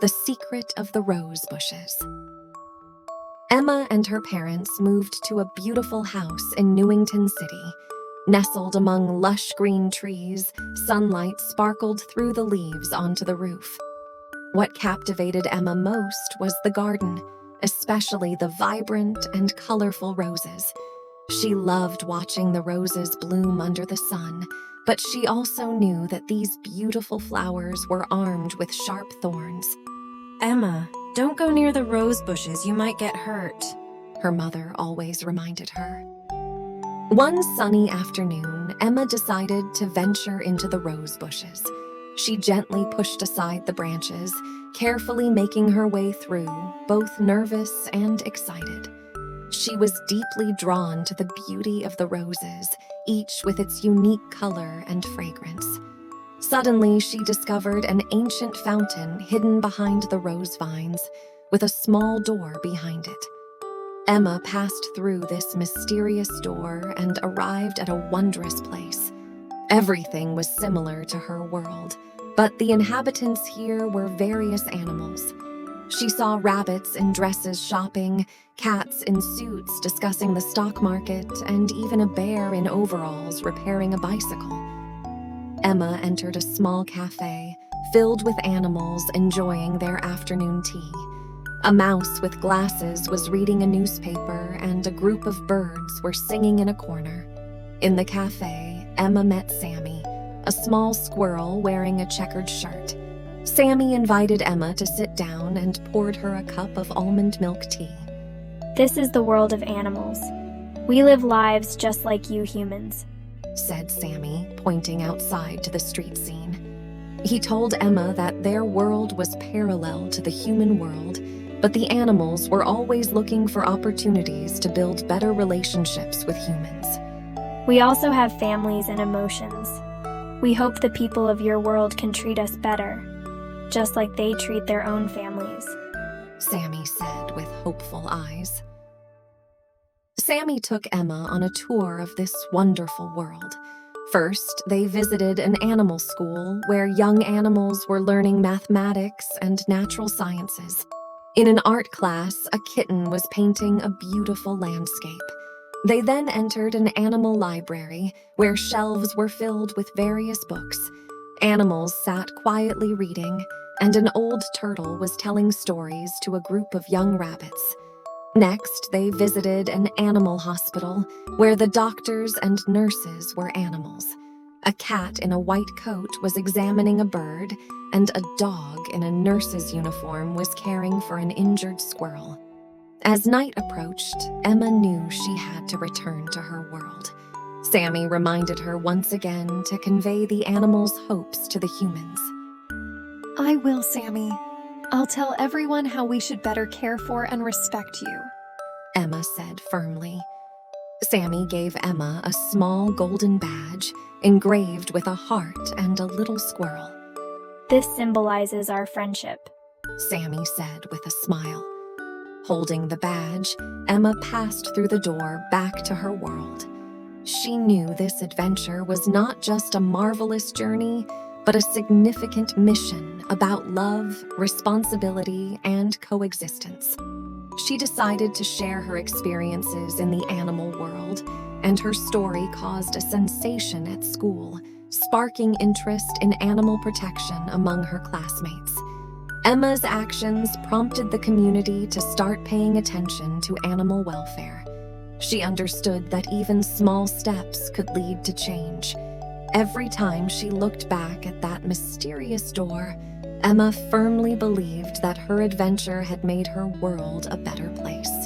The Secret of the Rose Bushes. Emma and her parents moved to a beautiful house in Newington City. Nestled among lush green trees, sunlight sparkled through the leaves onto the roof. What captivated Emma most was the garden, especially the vibrant and colorful roses. She loved watching the roses bloom under the sun, but she also knew that these beautiful flowers were armed with sharp thorns. Emma, don't go near the rose bushes, you might get hurt, her mother always reminded her. One sunny afternoon, Emma decided to venture into the rose bushes. She gently pushed aside the branches, carefully making her way through, both nervous and excited. She was deeply drawn to the beauty of the roses, each with its unique color and fragrance. Suddenly, she discovered an ancient fountain hidden behind the rose vines, with a small door behind it. Emma passed through this mysterious door and arrived at a wondrous place. Everything was similar to her world, but the inhabitants here were various animals. She saw rabbits in dresses shopping, cats in suits discussing the stock market, and even a bear in overalls repairing a bicycle. Emma entered a small cafe filled with animals enjoying their afternoon tea. A mouse with glasses was reading a newspaper, and a group of birds were singing in a corner. In the cafe, Emma met Sammy, a small squirrel wearing a checkered shirt. Sammy invited Emma to sit down and poured her a cup of almond milk tea. This is the world of animals. We live lives just like you humans, said Sammy, pointing outside to the street scene. He told Emma that their world was parallel to the human world, but the animals were always looking for opportunities to build better relationships with humans. We also have families and emotions. We hope the people of your world can treat us better, just like they treat their own families, Sammy said with hopeful eyes. Sammy took Emma on a tour of this wonderful world. First, they visited an animal school where young animals were learning mathematics and natural sciences. In an art class, a kitten was painting a beautiful landscape. They then entered an animal library where shelves were filled with various books. Animals sat quietly reading, and an old turtle was telling stories to a group of young rabbits. Next, they visited an animal hospital where the doctors and nurses were animals. A cat in a white coat was examining a bird, and a dog in a nurse's uniform was caring for an injured squirrel. As night approached, Emma knew she had to return to her world. Sammy reminded her once again to convey the animals' hopes to the humans. I will, Sammy. I'll tell everyone how we should better care for and respect you, Emma said firmly. Sammy gave Emma a small golden badge engraved with a heart and a little squirrel. This symbolizes our friendship, Sammy said with a smile. Holding the badge, Emma passed through the door back to her world. She knew this adventure was not just a marvelous journey, but a significant mission about love, responsibility, and coexistence. She decided to share her experiences in the animal world, and her story caused a sensation at school, sparking interest in animal protection among her classmates. Emma's actions prompted the community to start paying attention to animal welfare. She understood that even small steps could lead to change. Every time she looked back at that mysterious door, Emma firmly believed that her adventure had made her world a better place.